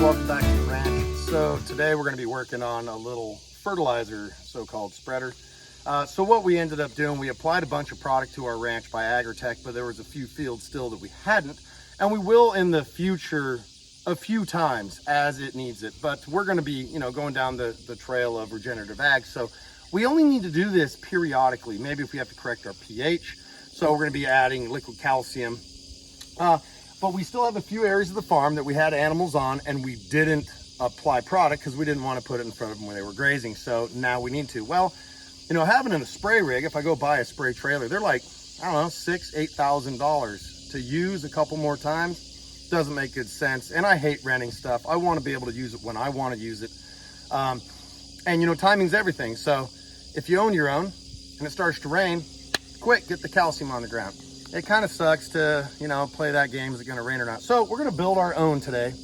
welcome back to the ranch. So today we're going to be working on a little fertilizer, so-called spreader. So what we ended up doing, we applied a bunch of product to our ranch by Agritech, but there was a few fields still that we hadn't, and we will in the future a few times as it needs it. But we're going to be, going down the trail of regenerative ag. So we only need to do this periodically, maybe if we have to correct our pH. So we're going to be adding liquid calcium. But we still have a few areas of the farm that we had animals on and we didn't apply product because we didn't want to put it in front of them when they were grazing. So now we need to. Well, having a spray rig, if I go buy a spray trailer, they're like, I don't know, $6,000, $8,000 to use a couple more times. Doesn't make good sense. And I hate renting stuff. I want to be able to use it when I want to use it. And timing's everything. So if you own your own and it starts to rain, quick, get the calcium on the ground. It kind of sucks to, play that game. Is it going to rain or not? So we're going to build our own today.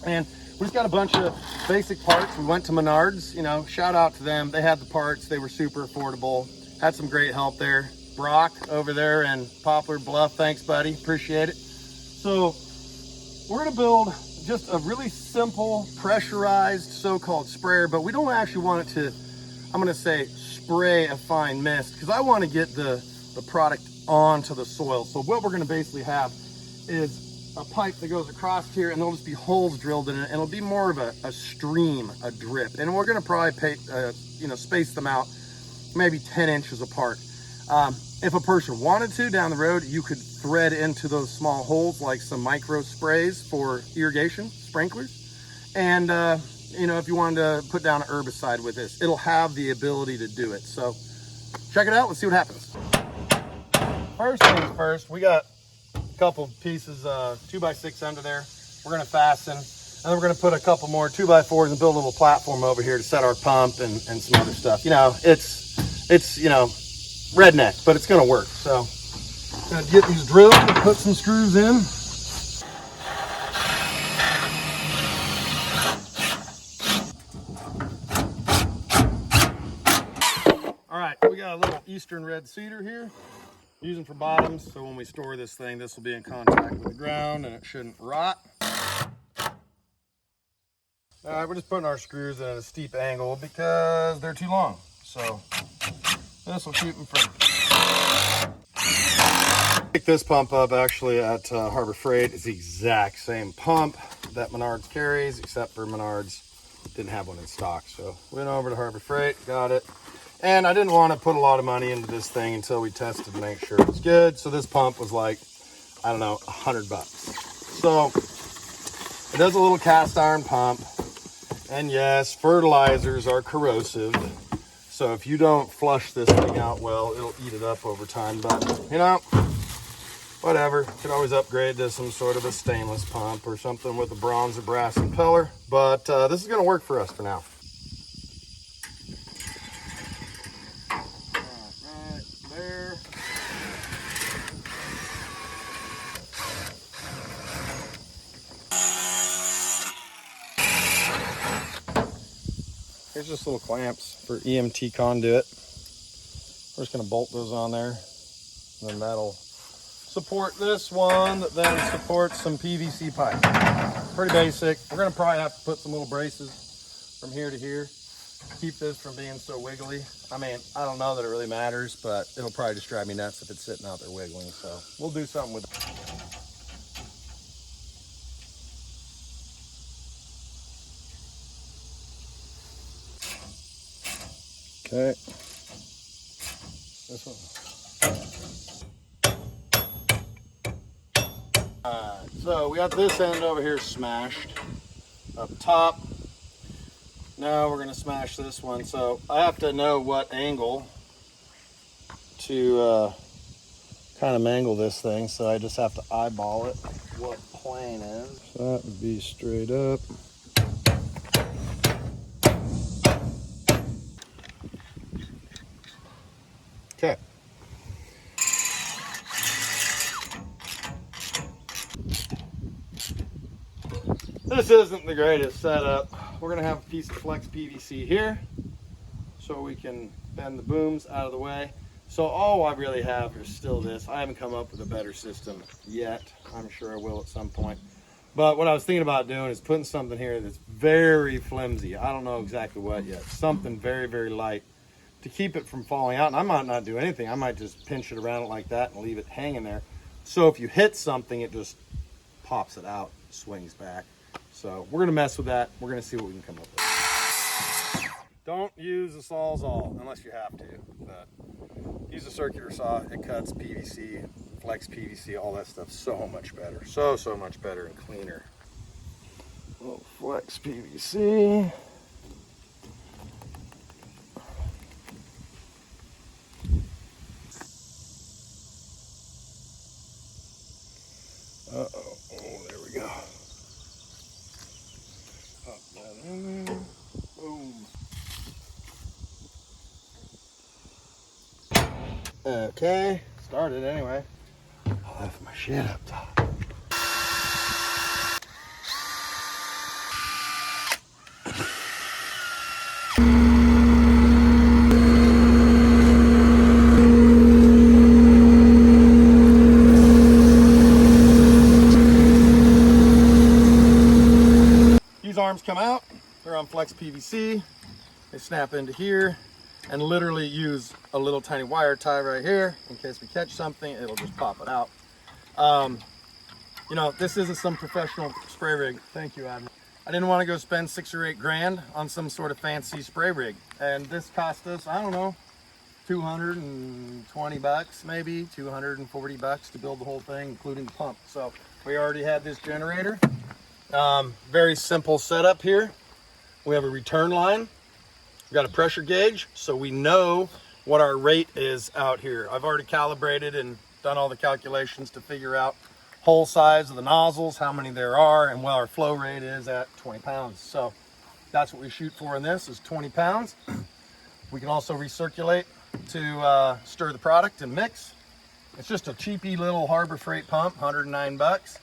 And we just got a bunch of basic parts. We went to Menards, shout out to them. They had the parts. They were super affordable. Had some great help there. Brock over there in Poplar Bluff. Thanks, buddy. Appreciate it. So we're going to build just a really simple pressurized so-called sprayer, but we don't actually want it to, I'm going to say, spray a fine mist because I want to get the product onto the soil. So what we're going to basically have is a pipe that goes across here, and there'll just be holes drilled in it, and it'll be more of a stream, a drip. And we're going to probably space them out maybe 10 inches apart. If a person wanted to down the road, you could thread into those small holes like some micro sprays for irrigation sprinklers. And if you wanted to put down an herbicide with this, it'll have the ability to do it. So check it out. Let's see what happens. First things first, we got a couple pieces 2x6 under there. We're going to fasten, and then we're going to put a couple more 2x4s and build a little platform over here to set our pump and some other stuff. It's redneck, but it's going to work. So going to get these drilled and put some screws in. All right, we got a little Eastern red cedar here. Using for bottoms, so when we store this thing, this will be in contact with the ground and it shouldn't rot. All right, we're just putting our screws in at a steep angle because they're too long. So this will keep them from. Pick this pump up actually at Harbor Freight. It's the exact same pump that Menards carries, except for Menards didn't have one in stock. So went over to Harbor Freight, got it. And I didn't want to put a lot of money into this thing until we tested to make sure it was good. So this pump was like, I don't know, $100. So it does a little cast iron pump. And yes, fertilizers are corrosive. So if you don't flush this thing out well, it'll eat it up over time. But, whatever. You can always upgrade to some sort of a stainless pump or something with a bronze or brass impeller. But this is going to work for us for now. Here's just little clamps for EMT conduit. We're just going to bolt those on there. And then that'll support this one that then supports some PVC pipe. Pretty basic. We're going to probably have to put some little braces from here to here. Keep this from being so wiggly. I mean, I don't know that it really matters, but it'll probably just drive me nuts if it's sitting out there wiggling. So we'll do something with it. Okay, this one. Alright, so we got this end over here smashed up top. Now we're going to smash this one. So I have to know what angle to kind of mangle this thing. So I just have to eyeball it, what plane is. So that would be straight up. Okay. This isn't the greatest setup. We're gonna have a piece of flex PVC here so we can bend the booms out of the way. So all I really have is still this. I haven't come up with a better system yet. I'm sure I will at some point. But what I was thinking about doing is putting something here that's very flimsy. I don't know exactly what yet. Something very, very light to keep it from falling out. And I might not do anything. I might just pinch it around it like that and leave it hanging there. So if you hit something, it just pops it out, swings back. So we're gonna mess with that. We're gonna see what we can come up with. Don't use a Sawzall unless you have to. But use a circular saw. It cuts PVC, flex PVC, all that stuff so much better. So much better and cleaner. Little flex PVC. Uh-oh. Oh, there we go. Pop that in there. Boom. Okay. Started anyway. I'll have my shit up top. These arms come out. They're on flex PVC. They snap into here and literally use a little tiny wire tie right here in case we catch something. It'll just pop it out. You know, this isn't some professional spray rig. Thank you, Admiral. I didn't want to go spend 6 or 8 grand on some sort of fancy spray rig. And this cost us, I don't know, 220 bucks, maybe 240 bucks to build the whole thing, including the pump. So we already had this generator. Very simple setup here. We have a return line. We've got a pressure gauge, so we know what our rate is out here. I've already calibrated and done all the calculations to figure out hole size of the nozzles, how many there are, and what our flow rate is at 20 pounds. So that's what we shoot for in this, is 20 pounds. We can also recirculate to stir the product and mix. It's just a cheapy little Harbor Freight pump, 109 bucks.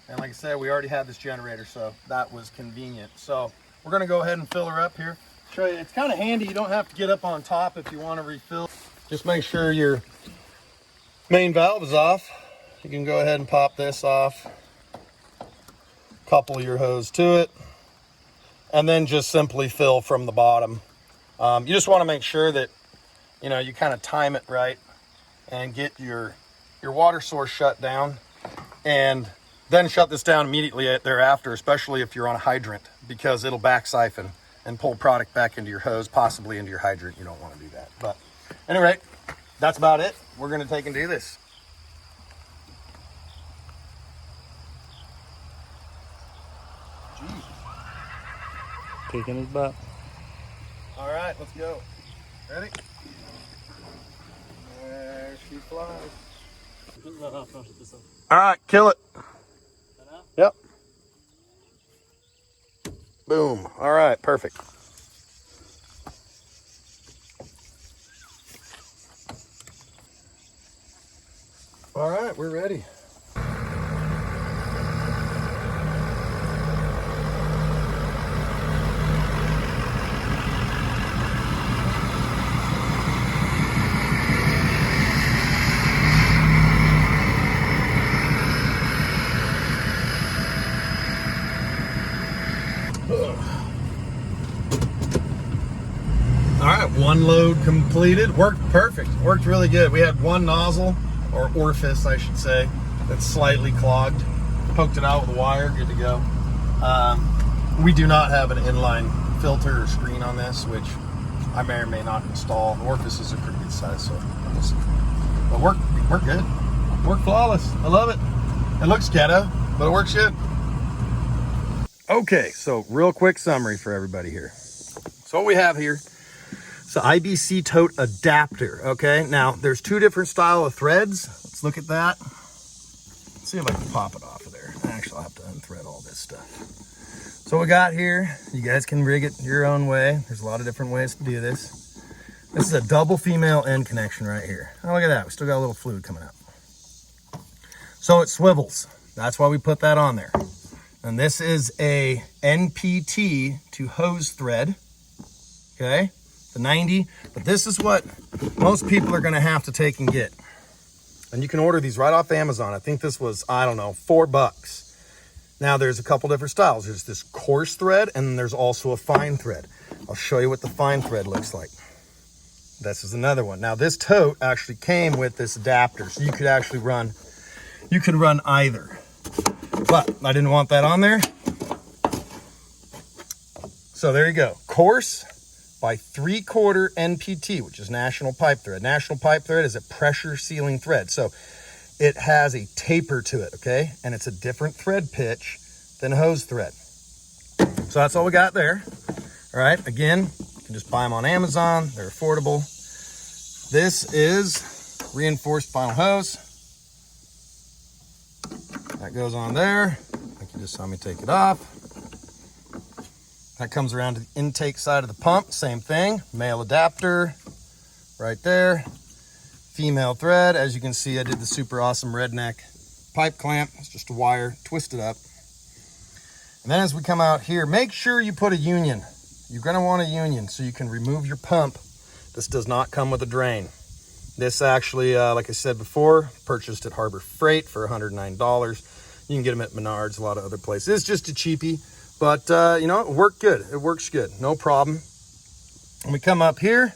And like I said, we already had this generator, so that was convenient. So we're gonna go ahead and fill her up here. Show you, it's kind of handy. You don't have to get up on top if you want to refill. Just make sure your main valve is off. You can go ahead and pop this off, couple your hose to it, and then just simply fill from the bottom. You just want to make sure that, you know, you kind of time it right and get your water source shut down, and then shut this down immediately thereafter, especially if you're on a hydrant, because it'll back siphon and pull product back into your hose, possibly into your hydrant. You don't want to do that. But anyway, that's about it. We're going to take and do this. Jeez. Kicking his butt. All right, let's go. Ready? There she flies. All right, kill it. Yep. Boom. All right, perfect. All right, we're ready. All right, one load completed. Worked perfect. Worked really good. We had one nozzle, or orifice, I should say, that's slightly clogged. Poked it out with a wire, good to go. We do not have an inline filter or screen on this, which I may or may not install. The orifices are pretty good size, so we'll see. But we're good. Worked flawless. I love it. It looks ghetto, but it works good. Okay, so real quick summary for everybody here. So what we have here, it's the IBC tote adapter, okay? Now, there's 2 different style of threads. Let's look at that. Let's see if I can pop it off of there. Actually, I'll have to unthread all this stuff. So what we got here, you guys can rig it your own way. There's a lot of different ways to do this. This is a double female end connection right here. Oh, look at that. We still got a little fluid coming out. So it swivels. That's why we put that on there. And this is a NPT to hose thread, okay? The 90, but this is what most people are gonna have to take and get. And you can order these right off Amazon. I think this was, I don't know, $4. Now there's a couple different styles. There's this coarse thread and then there's also a fine thread. I'll show you what the fine thread looks like. This is another one. Now this tote actually came with this adapter, so you could actually run, you could run either. But I didn't want that on there. So there you go. Coarse by 3/4 NPT, which is National Pipe Thread. National Pipe Thread is a pressure sealing thread. So it has a taper to it, okay? And it's a different thread pitch than hose thread. So that's all we got there. All right, again, you can just buy them on Amazon. They're affordable. This is reinforced vinyl hose. That goes on there. I think you just saw me take it off. That comes around to the intake side of the pump. Same thing, male adapter right there. Female thread. As you can see, I did the super awesome redneck pipe clamp. It's just a wire twisted up. And then as we come out here, make sure you put a union. You're gonna want a union so you can remove your pump. This does not come with a drain. This actually, like I said before, purchased at Harbor Freight for $109. You can get them at Menards, a lot of other places. It's just a cheapie, but you know, it worked good. It works good, no problem. When we come up here,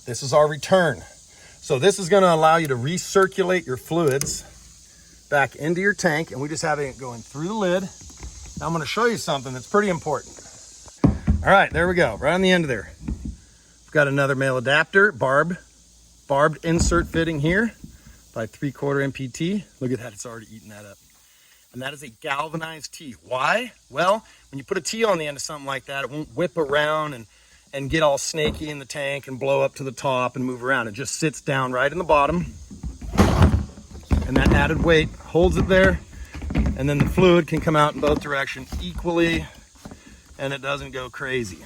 this is our return. So this is gonna allow you to recirculate your fluids back into your tank, and we just have it going through the lid. Now I'm gonna show you something that's pretty important. All right, there we go, right on the end of there. We've got another male adapter, barbed insert fitting here by 3/4 NPT. Look at that, it's already eating that up. And that is a galvanized T. Why? Well, when you put a T on the end of something like that, it won't whip around and get all snaky in the tank and blow up to the top and move around. It just sits down right in the bottom. And that added weight holds it there. And then the fluid can come out in both directions equally, and it doesn't go crazy.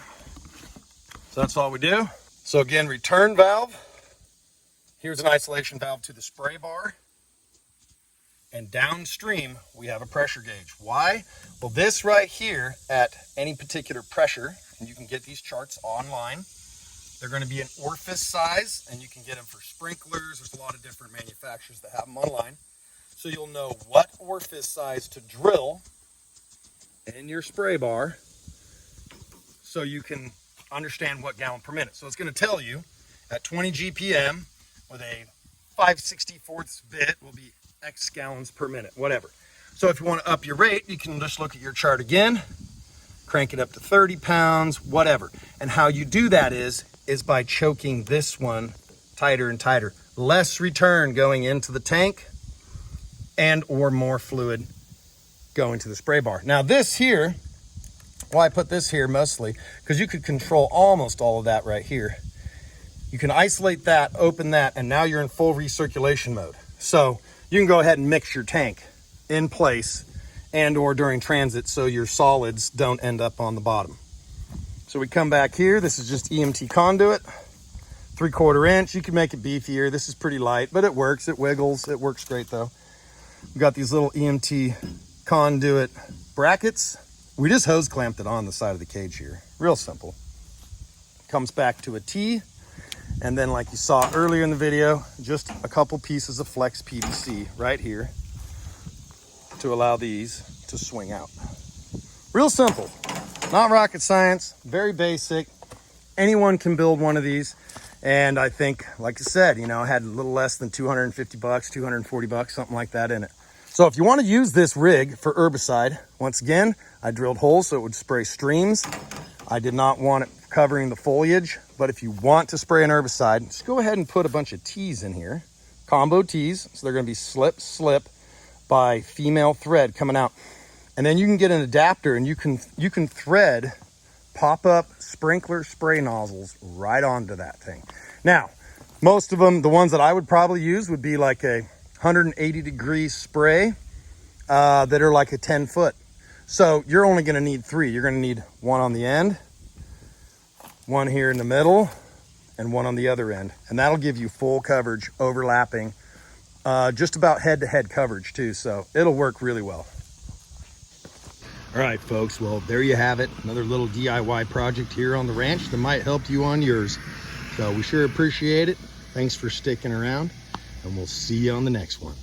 So that's all we do. So again, return valve. Here's an isolation valve to the spray bar. And downstream, we have a pressure gauge. Why? Well, this right here at any particular pressure, and you can get these charts online, they're going to be an orifice size, and you can get them for sprinklers. There's a lot of different manufacturers that have them online. So you'll know what orifice size to drill in your spray bar so you can understand what gallon per minute. So it's going to tell you at 20 GPM with a 5/64 bit will be X gallons per minute, whatever. So if you want to up your rate, you can just look at your chart again, crank it up to 30 pounds, whatever. And how you do that is by choking this one tighter and tighter. Less return going into the tank and or more fluid going to the spray bar. Now this here, well, I put this here mostly because you could control almost all of that right here. You can isolate that, open that, and now you're in full recirculation mode. So you can go ahead and mix your tank in place and or during transit so your solids don't end up on the bottom. So we come back here. This is just EMT conduit, 3/4 inch. You can make it beefier. This is pretty light, but it works. It wiggles. It works great though. We've got these little EMT conduit brackets. We just hose clamped it on the side of the cage here. Real simple. Comes back to a T. And then like you saw earlier in the video, just a couple pieces of flex PVC right here to allow these to swing out. Real simple, not rocket science, very basic. Anyone can build one of these. And I think, like I said, you know, I had a little less than 250 bucks, 240 bucks, something like that in it. So if you want to use this rig for herbicide, once again, I drilled holes so it would spray streams. I did not want it covering the foliage, but if you want to spray an herbicide, just go ahead and put a bunch of T's in here, combo T's. So they're going to be slip by female thread coming out. And then you can get an adapter and you can thread pop-up sprinkler spray nozzles right onto that thing. Now, most of them, the ones that I would probably use would be like a 180-degree spray that are like a 10-foot. So you're only going to need 3. You're going to need one on the end, one here in the middle, and one on the other end. And that'll give you full coverage, overlapping, just about head-to-head coverage too. So it'll work really well. All right, folks. Well, there you have it. Another little DIY project here on the ranch that might help you on yours. So we sure appreciate it. Thanks for sticking around, and we'll see you on the next one.